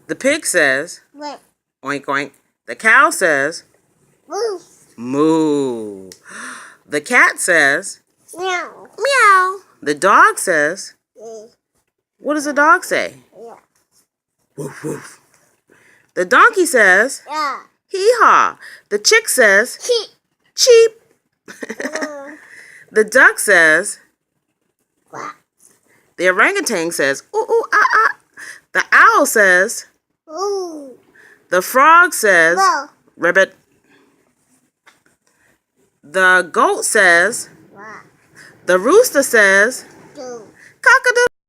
The pig says, What? oink oink. The cow says, Moo. moo. The cat says, Meow. meow. The dog says, Yeah. what does the dog say? Yeah. Woof woof. The donkey says, Yeah. hee-haw. The chick says, Cheep. cheep. Mm. The duck says, Quack. the orangutan says, ooh, ooh, ah, ah. The owl says, Ooh. the frog says, Well. ribbit. The goat says, Quack. the rooster says, Do. cock-a-doodle.